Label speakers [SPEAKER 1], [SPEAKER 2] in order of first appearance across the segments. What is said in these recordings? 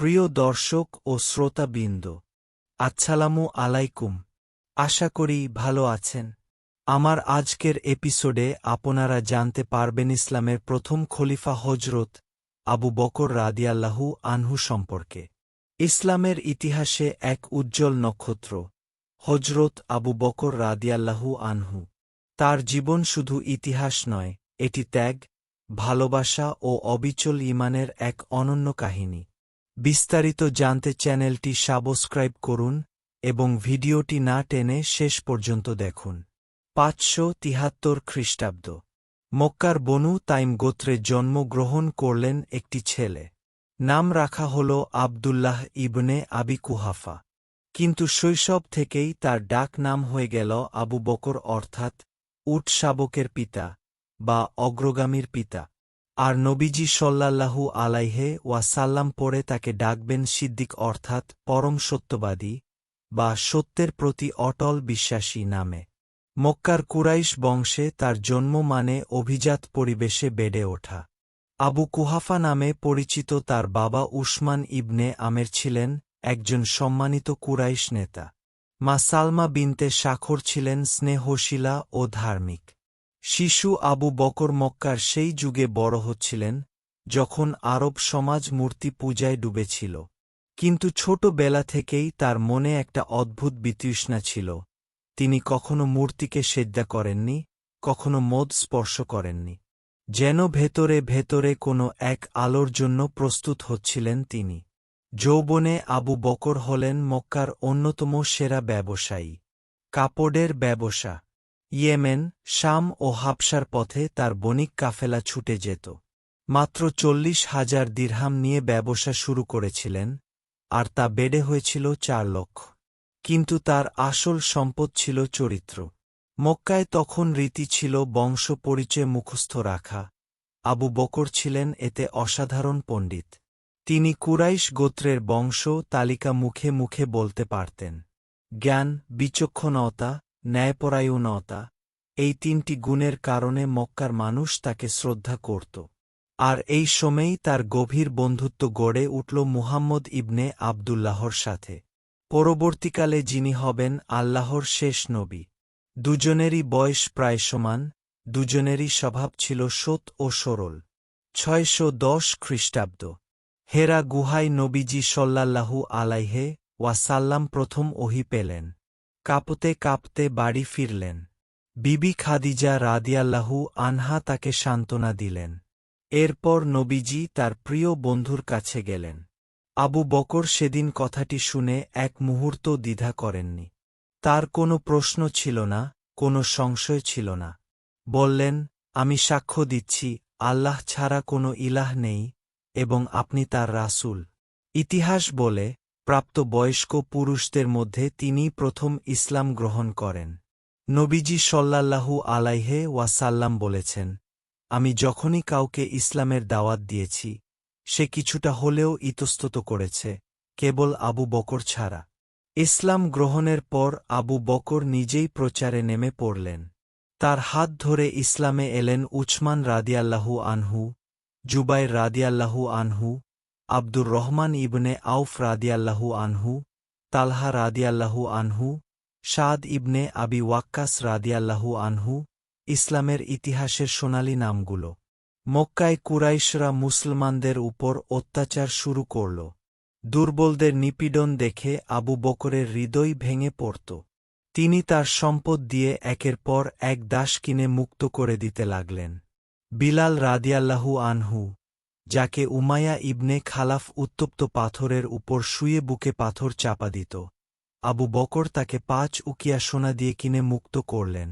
[SPEAKER 1] প্রিয় দর্শক ও শ্রোতাবৃন্দ, আসসালামু আলাইকুম। আশা করি ভালো আছেন। আমার আজকের এপিসোডে আপনারা জানতে পারবেন ইসলামের প্রথম খলিফা হজরত আবু বকর রাদিয়াল্লাহু আনহু সম্পর্কে। ইসলামের ইতিহাসে এক উজ্জ্বল নক্ষত্র হজরত আবু বকর রাদিয়াল্লাহু আনহু। তার জীবন শুধু ইতিহাস নয়, এটি ত্যাগ, ভালোবাসা ও অবিচল ঈমানের এক অনন্য কাহিনী। বিস্তারিত জানতে চ্যানেলটি সাবস্ক্রাইব করুন এবং ভিডিওটি না টেনে শেষ পর্যন্ত দেখুন। ৫৭৩ খ্রিস্টাব্দ। মক্কার বনু তাইম গোত্রে জন্মগ্রহণ করলেন একটি ছেলে। নাম রাখা হল আবদুল্লাহ ইবনে আবি কুহাফা। কিন্তু শৈশব থেকেই তার ডাক নাম হয়ে গেল আবু বকর, অর্থাৎ উট শাবকের পিতা বা অগ্রগামীর পিতা। আর নবীজি সাল্লাল্লাহু আলাইহি ওয়াসাল্লাম পরে তাকে ডাকবেন সিদ্দিক, অর্থাৎ পরম সত্যবাদী বা সত্যের প্রতি অটল বিশ্বাসী নামে। মক্কার কুরাইশ বংশে তার জন্ম মানে অভিজাত পরিবেশে বেড়ে ওঠা। আবু কুহাফা নামে পরিচিত তার বাবা উসমান ইবনে আমের ছিলেন একজন সম্মানিত কুরাইশ নেতা। মা সালমা বিনতে শাখর ছিলেন স্নেহশীলা ও ধার্মিক। শিশু আবু বকর মক্কার সেই যুগে বড় হচ্ছিলেন যখন আরব সমাজ মূর্তি পূজায় ডুবেছিল। কিন্তু ছোটবেলা থেকেই তার মনে একটা অদ্ভুত বিতৃষ্ণা ছিল। তিনি কখনো মূর্তিকে সেজদা করেননি, কখনো মদ স্পর্শ করেননি। যেন ভেতরে ভেতরে কোনো এক আলোর জন্য প্রস্তুত হচ্ছিলেন তিনি। যৌবনে আবু বকর হলেন মক্কার অন্যতম সেরা ব্যবসায়ী। কাপড়ের ব্যবসা। ইয়েমেন, শাম ও হাবশার পথে তার বণিক কাফেলা ছুটে যেত। মাত্র ৪০,০০০ দিরহাম নিয়ে ব্যবসা শুরু করেছিলেন, আর তা বেড়ে হয়েছিল ৪ লক্ষ। কিন্তু তার আসল সম্পদ ছিল চরিত্র। মক্কায় তখন রীতি ছিল বংশ পরিচয় মুখস্থ রাখা। আবু বকর ছিলেন এতে অসাধারণ পণ্ডিত। তিনি কুরাইশ গোত্রের বংশ তালিকা মুখে মুখে বলতে পারতেন। জ্ঞান, বিচক্ষণতা, ন্যায়পরায়ণতা, এই ৩টি গুণের কারণে মক্কার মানুষ তাকে শ্রদ্ধা করত। আর এই সময়েই তার গভীর বন্ধুত্ব গড়ে উঠল মুহাম্মদ ইবনে আবদুল্লাহর সাথে, পরবর্তীকালে যিনি হবেন আল্লাহর শেষ নবী। দুজনেরই বয়স প্রায় সমান, দুজনেরই স্বভাব ছিল সৎ ও সরল। ৬১০ খ্রিস্টাব্দ। হেরা গুহায় নবীজি সাল্লাল্লাহু আলাইহি ওয়াসাল্লাম প্রথম ওহী পেলেন। কাঁপতে কাঁপতে বাড়ি ফিরলেন। বিবি খাদিজা রাদিয়াল্লাহু আনহা তাকে সান্ত্বনা দিলেন। এরপর নবীজি তার প্রিয় বন্ধুর কাছে গেলেন। আবু বকর সেদিন কথাটি শুনে এক মুহূর্ত দ্বিধা করেননি। তার কোনো প্রশ্ন ছিল না, কোনো সংশয় ছিল না। বললেন, আমি সাক্ষ্য দিচ্ছি আল্লাহ ছাড়া কোনো ইলাহ নেই এবং আপনি তার রাসূল। ইতিহাস বলে, প্রাপ্ত বয়স্ক পুরুষদের মধ্যে তিনিই প্রথম ইসলাম গ্রহণ করেন। নবীজি সাল্লাল্লাহু আলাইহি ওয়াসাল্লাম বলেছেন, আমি যখনই কাউকে ইসলামের দাওয়াত দিয়েছি, সে কিছুটা হলেও ইতস্তত করেছে, কেবল আবু বকর ছাড়া। ইসলাম গ্রহণের পর আবু বকর নিজেই প্রচারে নেমে পড়লেন। তার হাত ধরে ইসলামে এলেন উসমান রাদিয়াল্লাহু আনহু, জুবাইর রাদিয়াল্লাহু আনহু, আব্দুর রহমান ইবনে আউফ রাদিয়াল্লাহু আনহু, তালহা রাদিয়াল্লাহু আনহু, সাদ ইবনে আবি ওয়াক্কাস রাদিয়াল্লাহু আনহু। ইসলামের ইতিহাসের সোনালী নামগুলো। মক্কায় কুরাইশরা মুসলমানদের উপর অত্যাচার শুরু করল। দুর্বলদের নিপীড়ন দেখে আবু বকরের হৃদয় ভেঙে পড়ত। তিনি তার সম্পদ দিয়ে একের পর এক দাস কিনে মুক্ত করে দিতে লাগলেন। বিলাল রাদিয়াল্লাহু আনহু, যাকে উমাইয়া ইবনে খালাফ উত্তপ্ত পাথরের উপর শুয়ে বুকে পাথর চাপা দিত, আবু বকর তাকে ৫ উকিয়া সোনা দিয়ে কিনে মুক্ত করলেন।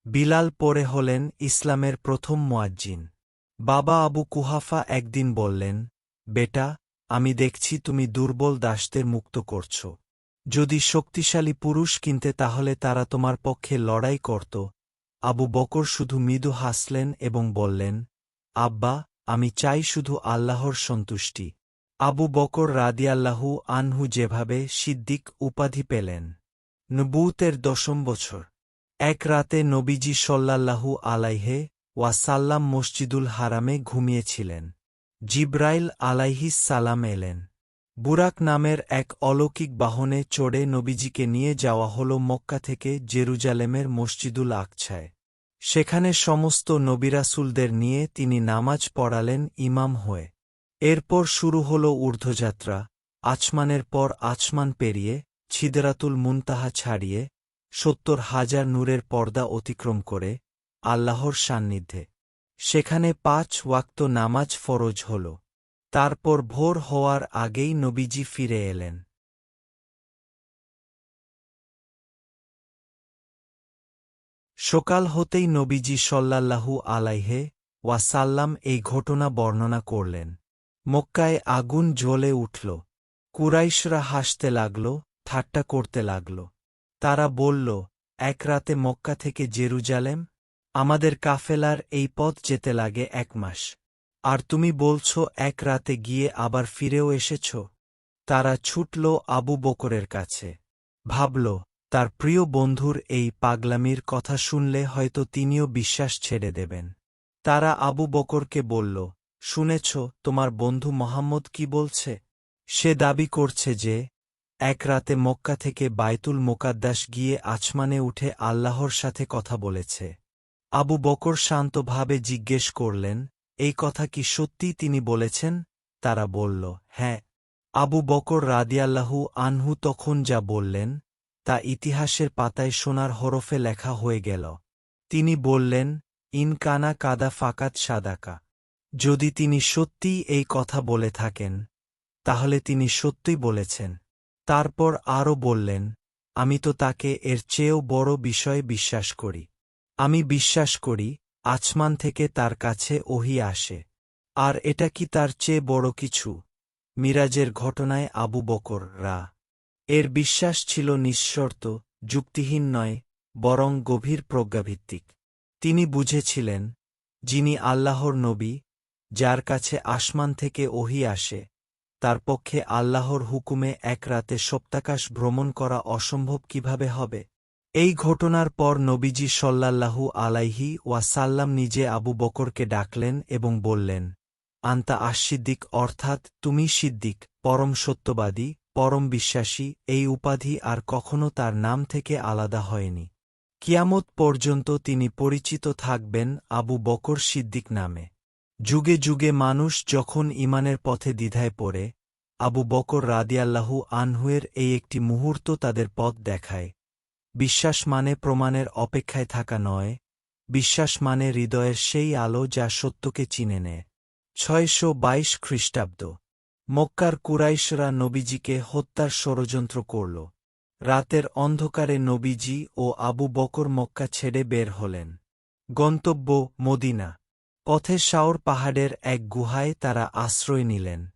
[SPEAKER 1] বিলাল পরে হলেন ইসলামের প্রথম মুয়াজ্জিন। বাবা আবু কুহাফা একদিন বললেন, বেটা, আমি দেখছি তুমি দুর্বল দাসদের মুক্ত করছ। যদি শক্তিশালী পুরুষ কিনতে তাহলে তারা তোমার পক্ষে লড়াই করত। আবু বকর শুধু মৃদু হাসলেন এবং বললেন, আব্বা, আমি চাই শুধু আল্লাহর সন্তুষ্টি। আবু বকর রাদিয়াল্লাহু আনহু যেভাবে সিদ্দিক উপাধি পেলেন। নবুয়তের ১০ম বছর। এক রাতে নবীজি সাল্লাল্লাহু আলাইহি ওয়াসাল্লাম মসজিদুল হারামে ঘুমিয়েছিলেন। জিবরাইল আলাইহিস সালাম এলেন। বুরাক নামের এক অলৌকিক বাহনে চড়ে নবীজিকে নিয়ে যাওয়া হল মক্কা থেকে জেরুজালেমের মসজিদুল আকছায়। সেখানে সমস্ত নবিরাসুলদের নিয়ে তিনি নামাজ পড়ালেন ইমাম হয়ে। এরপর শুরু হল ঊর্ধ্বযাত্রা, আচমানের পর আচমান পেরিয়ে, ছিদরাতুল মুনতাহা ছাড়িয়ে, ৭০,০০০ নূরের পর্দা অতিক্রম করে, আল্লাহর সান্নিধ্যে। সেখানে ৫ ওয়াক্ত নামাজ ফরজ হল। তারপর ভোর হওয়ার আগেই নবীজি ফিরে এলেন। সকাল হতেই নবীজি সাল্লাল্লাহু আলাইহি ওয়াসাল্লাম এই ঘটনা বর্ণনা করলেন। মক্কায় আগুন জ্বলে উঠল। কুরাইশরা হাসতে লাগল, ঠাট্টা করতে লাগল। তারা বলল, এক রাতে মক্কা থেকে জেরুজালেম? আমাদের কাফেলার এই পথ যেতে লাগে ১ মাস। আর তুমি বলছ এক রাতে গিয়ে আবার ফিরেও এসেছ? তারা ছুটল আবু বকরের কাছে। ভাবল, তার প্রিয় বন্ধুর এই পাগলামির কথা শুনলে হয়তো তিনিও বিশ্বাস ছেড়ে দেবেন। তারা আবু বকরকে বলল, শুনেছ তোমার বন্ধু মোহাম্মদ কি বলছে? সে দাবি করছে যে এক রাতে মক্কা থেকে বাইতুল মোকাদ্দাস গিয়ে আচমানে উঠে আল্লাহর সাথে কথা বলেছে। আবু বকর শান্তভাবে জিজ্ঞেস করলেন, এই কথা কি সত্যি তিনি বলেছেন? তারা বলল, হ্যাঁ। আবু বকর রাদিয়াল্লাহু আনহু তখন যা বললেন তা ইতিহাসের পাতায় সোনার হরফে লেখা হয়ে গেল। তিনি বললেন, ইন কানা কাদা ফাকাত সাদাকা। যদি তিনি সত্যিই এই কথা বলে থাকেন তাহলে তিনি সত্যই বলেছেন। তারপর আরও বললেন, আমি তো তাকে এর চেয়েও বড় বিষয়ে বিশ্বাস করি। আমি বিশ্বাস করি আসমান থেকে তার কাছে ওহী আসে। আর এটা কি তার চেয়ে বড় কিছু? মিরাজের ঘটনায় আবু বকর এর বিশ্বাস ছিল নিঃশর্ত, যুক্তিহীন নয়, বরং গভীর প্রজ্ঞাভিত্তিক। তিনি বুঝেছিলেন, যিনি আল্লাহর নবী, যার কাছে আসমান থেকে ওহী আসে, তার পক্ষে আল্লাহর হুকুমে এক রাতে সপ্তাকাশ ভ্রমণ করা অসম্ভব কিভাবে হবে। এই ঘটনার পর নবীজি সাল্লাল্লাহু আলাইহি ওয়াসাল্লাম নিজে আবু বকরকে ডাকলেন এবং বললেন, আনতা আশ-সিদ্দিক, অর্থাৎ তুমি সিদ্দিক, পরম সত্যবাদী, পরম বিশ্বাসী। এই উপাধি আর কখনো তার নাম থেকে আলাদা হয়নি। কিয়ামত পর্যন্ত তিনি পরিচিত থাকবেন আবু বকর সিদ্দিক নামে। যুগে যুগে মানুষ যখন ঈমানের পথে দ্বিধায় পড়ে, আবু বকর রাদিয়াল্লাহু আনহুয়ের এই একটি মুহূর্ত তাদের পথ দেখায়। বিশ্বাস মানে প্রমাণের অপেক্ষায় থাকা নয়, বিশ্বাস মানে হৃদয়ের সেই আলো যা সত্যকে চিনে নেয়। ৬২২ খ্রিস্টাব্দ। মক্কার কুরাইশরা নবীজিকে হত্যার ষড়যন্ত্র করল। রাতের অন্ধকারে নবীজি ও আবু বকর মক্কা ছেড়ে বের হলেন। গন্তব্য মদিনা। পথে শাওর পাহাড়ের এক গুহায় তারা আশ্রয় নিলেন।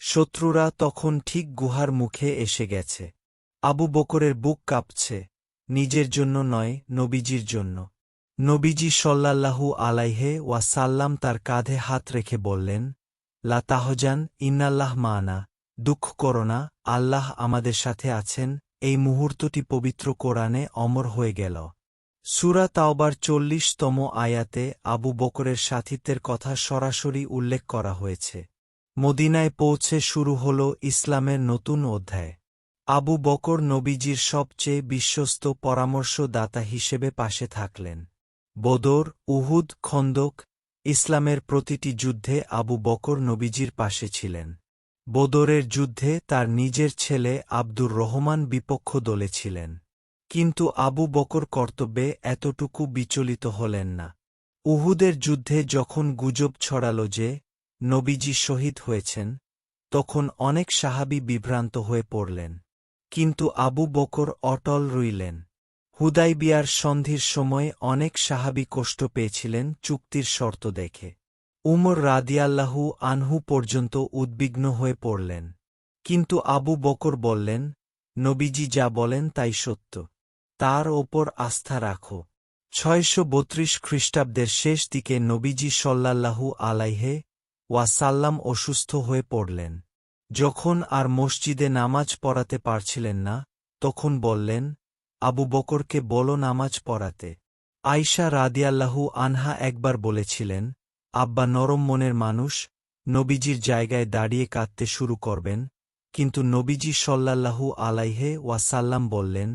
[SPEAKER 1] শত্রুরা তখন ঠিক গুহার মুখে এসে গেছে। আবু বকরের বুক কাঁপছে, নিজের জন্য নয়, নবীজির জন্য। নবীজি সাল্লাল্লাহু আলাইহি ওয়াসাল্লাম তার কাঁধে হাত রেখে বললেন, লা তাহজান ইন্নাল্লাহ মা'ানা, দুঃখ করো না, আল্লাহ আমাদের সাথে আছেন। এই মুহূর্তটি পবিত্র কোরআনে অমর হয়ে গেল। সূরা তাওবার ৪০তম আয়াতে আবু বকরের সাথীত্বের কথা সরাসরি উল্লেখ করা হয়েছে। মদিনায় পৌঁছে শুরু হল ইসলামের নতুন অধ্যায়। আবু বকর নবীজির সবচেয়ে বিশ্বস্ত পরামর্শদাতা হিসেবে পাশে থাকলেন। বদর, উহুদ, খন্দক, ইসলামের প্রতিটি যুদ্ধে আবু বকর নবীজির পাশে ছিলেন। বদরের যুদ্ধে তার নিজের ছেলে আব্দুর রহমান বিপক্ষ দলে ছিলেন। কিন্তু আবু বকর কর্তব্যে এতটুকু বিচলিত হলেন না। উহুদের যুদ্ধে যখন গুজব ছড়াল যে নবীজি শহীদ হয়েছেন, তখন অনেক সাহাবী বিভ্রান্ত হয়ে পড়লেন। কিন্তু আবু বকর অটল রইলেন। হুদাইবিয়ার সন্ধির সময় অনেক সাহাবী কষ্ট পেয়েছিলেন চুক্তির শর্ত দেখে। উমর রাদিয়াল্লাহু আনহু পর্যন্ত উদ্বিগ্ন হয়ে পড়লেন। কিন্তু আবু বকর বললেন, নবীজি যা বলেন তাই সত্য, তার ওপর আস্থা রাখো। ৬৩২ খ্রিস্টাব্দের শেষ দিকে নবীজি সাল্লাল্লাহু আলাইহি ওয়াসাল্লাম অসুস্থ হয়ে পড়লেন। যখন আর মসজিদে নামাজ পড়াতে পারছিলেন না, তখন বললেন, আবু বকরকে বলো নামাজ পড়াতে। আয়শা রাদিয়াল্লাহু আনহা একবার বলেছিলেন, আব্বা নরম মনের মানুষ, নবীজির জায়গায় দাঁড়িয়ে কাঁদতে শুরু করবেন, কিন্তু নবীজি সাল্লাল্লাহু আলাইহি ওয়াসাল্লাম বললেন,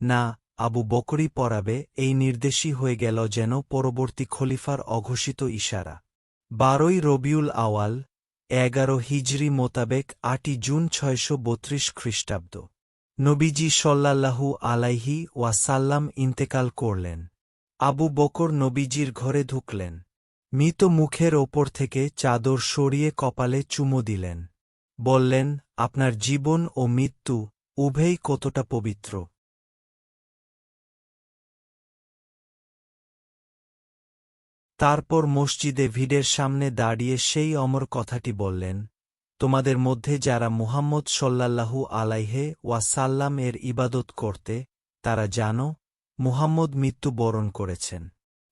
[SPEAKER 1] না, আবু বকরই পড়াবে। এই নির্দেশই হয়ে গেল যেন পরবর্তী খলিফার অঘোষিত ইশারা। 12ই রবিউল আওয়াল, 11 হিজরি মোতাবেক 8ই জুন 632 খ্রিস্টাব্দ। নবীজি সাল্লাল্লাহু আলাইহি ওয়াসাল্লাম ইন্তেকাল করলেন। আবু বকর নবীজির ঘরে ঢুকলেন। মৃত মুখের ওপর থেকে চাদর সরিয়ে কপালে চুমো দিলেন। বললেন, আপনার জীবন ও মৃত্যু উভয়ই কতটা পবিত্র। তারপর মসজিদে ভিড়ের সামনে দাঁড়িয়ে সেই অমর কথাটি বললেন, তোমাদের মধ্যে যারা মুহাম্মদ সাল্লাল্লাহু আলাইহি ওয়াসাল্লাম এর ইবাদত করতে, তারা জানো, মুহাম্মদ মৃত্যুবরণ করেছেন।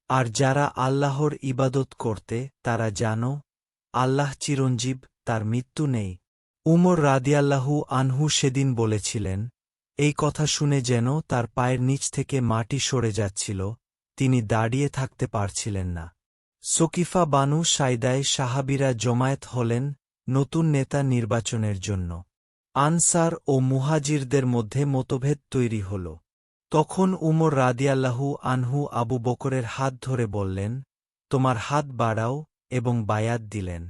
[SPEAKER 1] আর যারা আল্লাহর ইবাদত করতে, তারা জানো, আল্লাহ চিরঞ্জীব, তার মৃত্যু নেই। উমর রাদিয়াল্লাহু আনহু সেদিন বলেছিলেন, এই কথা শুনে যেন তার পায়ের নিচ থেকে মাটি সরে যাচ্ছিল, তিনি দাঁড়িয়ে থাকতে পারছিলেন না। সকিফা বানু সাইদায় সাহাবীরা জমায়েত হলেন নতুন নেতা নির্বাচনের জন্য। আনসার ও মুহাজিরদের মধ্যে মতভেদ তৈরি হল। তখন উমর রাদিয়াল্লাহু আনহু আবু বকরের হাত ধরে বললেন, তোমার হাত বাড়াও, এবং বায়াত দিলেন।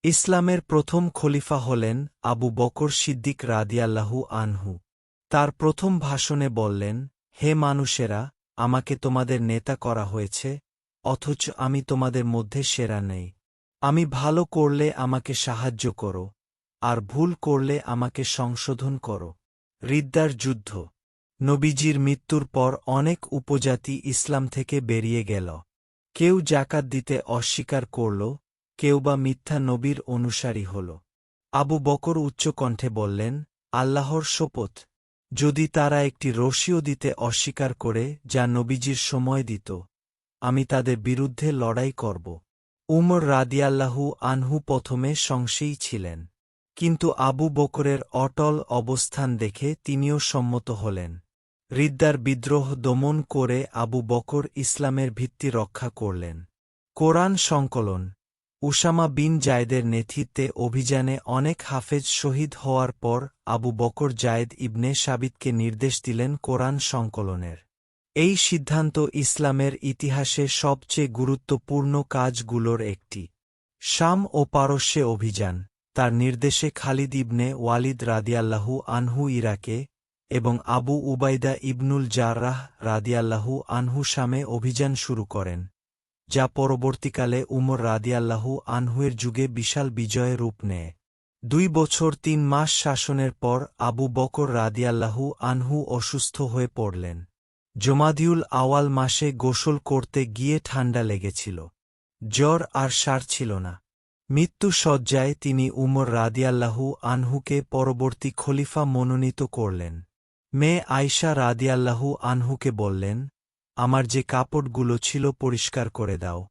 [SPEAKER 1] ইসলামের প্রথম খলিফা হলেন আবু বকর সিদ্দিক রাদিয়াল্লাহু আনহু। তার প্রথম ভাষণে বললেন, হে মানুষেরা, আমাকে তোমাদের নেতা করা হয়েছে, অথচ আমি তোমাদের মধ্যে সেরা নেই। আমি ভালো করলে আমাকে সাহায্য করো, আর ভুল করলে আমাকে সংশোধন করো। রিদ্দার যুদ্ধ। নবীজির মৃত্যুর পর অনেক উপজাতি ইসলাম থেকে বেরিয়ে গেল। কেউ জাকাত দিতে অস্বীকার করল, কেউ বা মিথ্যা নবীর অনুসারী হল। আবু বকর উচ্চকণ্ঠে বললেন, আল্লাহর শপথ, যদি তারা একটি রশিও দিতে অস্বীকার করে যা নবীজির সময় দিত, আমি তাদের বিরুদ্ধে লড়াই করব। উমর রাদিয়াল্লাহু আনহু প্রথমে সংশয়ী ছিলেন, কিন্তু আবু বকরের অটল অবস্থান দেখে তিনিও সম্মত হলেন। রিদ্দার বিদ্রোহ দমন করে আবু বকর ইসলামের ভিত্তি রক্ষা করলেন। কোরআন সংকলন। উসামা বিন জায়েদের নেতৃত্বে অভিযানে অনেক হাফেজ শহীদ হওয়ার পর আবু বকর জায়েদ ইবনে সাবিতকে নির্দেশ দিলেন কোরআন সংকলনের। এই সিদ্ধান্ত ইসলামের ইতিহাসে সবচেয়ে গুরুত্বপূর্ণ কাজগুলোর একটি। শাম ও পারস্যে অভিযান। তার নির্দেশে খালিদ ইবনে ওয়ালিদ রাদিয়াল্লাহু আনহু ইরাকে এবং আবু উবাইদা ইবনুল জাররাহ রাদিয়াল্লাহু আনহু শামে অভিযান শুরু করেন, যা পরবর্তীকালে উমর রাদিয়াল্লাহু আনহুয়ের যুগে বিশাল বিজয়ে রূপ নেয়। 2 বছর 3 মাস শাসনের পর আবু বকর রাদিয়াল্লাহু আনহু অসুস্থ হয়ে পড়লেন। জমাদিউল আওয়াল মাসে গোসল করতে গিয়ে ঠান্ডা লেগেছিল। জ্বর আর সারছিল না। মৃত্যু শয্যায় তিনি উমর রাদিয়াল্লাহু আনহুকে পরবর্তী খলিফা মনোনীত করলেন। মেয়ে আয়শা রাদিয়াল্লাহু আনহুকে বললেন, আমার যে কাপড়গুলো ছিল পরিষ্কার করে দাও।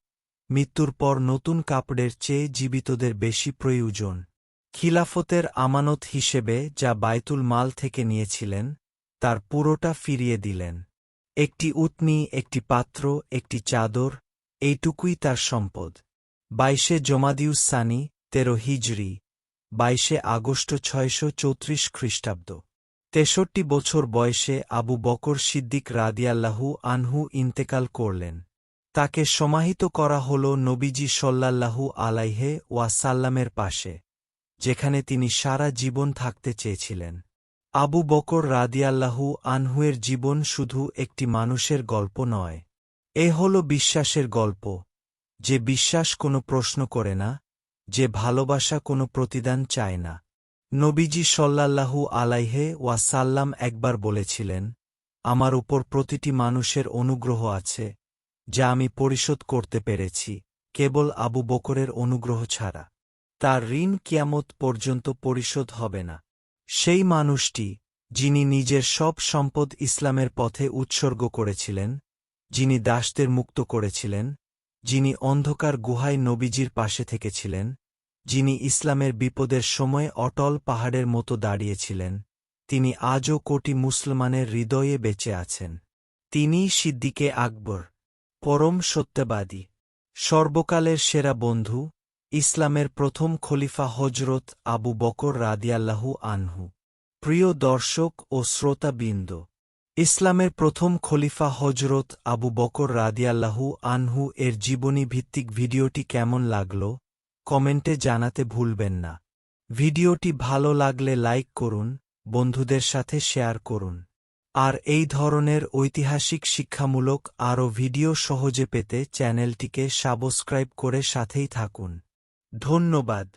[SPEAKER 1] মৃত্যুর পর নতুন কাপড়ের চেয়ে জীবিতদের বেশি প্রয়োজন। খিলাফতের আমানত হিসেবে যা বাইতুল মাল থেকে নিয়েছিলেন, তার পুরোটা ফিরিয়ে দিলেন। একটি উটনী, একটি পাত্র, একটি চাদর, এইটুকুই তার সম্পদ। 22 জমাদিউস সানি, 13 হিজরি, 22 আগস্ট 634 খ্রিস্টাব্দ। 63 বছর বয়সে আবু বকর সিদ্দিক রাদিয়াল্লাহু আনহু ইন্তেকাল করলেন। তাকে সমাহিত করা হল নবীজি সাল্লাল্লাহু আলাইহি ওয়াসাল্লামের পাশে, যেখানে তিনি সারা জীবন থাকতে চেয়েছিলেন। আবু বকর রাদিয়াল্লাহু আনহুয়ের জীবন শুধু একটি মানুষের গল্প নয়। এ হল বিশ্বাসের গল্প, যে বিশ্বাস কোনো প্রশ্ন করে না, যে ভালোবাসা কোনো প্রতিদান চায় না। নবীজি সাল্লাল্লাহু আলাইহি ওয়াসাল্লাম একবার বলেছিলেন, আমার উপর প্রতিটি মানুষের অনুগ্রহ আছে, যা আমি পরিশোধ করতে পেরেছি, কেবল আবু বকরের অনুগ্রহ ছাড়া। তার ঋণ কিয়ামত পর্যন্ত পরিশোধ হবে না। সেই মানুষটি, যিনি নিজের সব সম্পদ ইসলামের পথে উৎসর্গ করেছিলেন, যিনি দাসদের মুক্ত করেছিলেন, যিনি অন্ধকার গুহায় নবীজির পাশে থেকেছিলেন, যিনি ইসলামের বিপদের সময় অটল পাহাড়ের মতো দাঁড়িয়েছিলেন, তিনি আজও কোটি মুসলমানের হৃদয়ে বেঁচে আছেন। তিনিই সিদ্দিকে আকবর, পরম সত্যবাদী, সর্বকালের সেরা বন্ধু, ইসলামের প্রথম খলিফা হজরত আবু বকর রাদিয়াল্লাহু আনহু। প্রিয় দর্শক ও শ্রোতাবৃন্দ, ইসলামের প্রথম খলিফা হজরত আবু বকর রাদিয়াল্লাহু আনহু এর জীবনী ভিত্তিক ভিডিওটি কেমন লাগল কমেন্টে জানাতে ভুলবেন না। ভিডিওটি ভালো লাগলে লাইক করুন, বন্ধুদের সাথে শেয়ার করুন। আর এই ধরনের ঐতিহাসিক শিক্ষামূলক আরও ভিডিও সহজে পেতে চ্যানেলটিকে সাবস্ক্রাইব করে সাথেই থাকুন। ধন্যবাদ।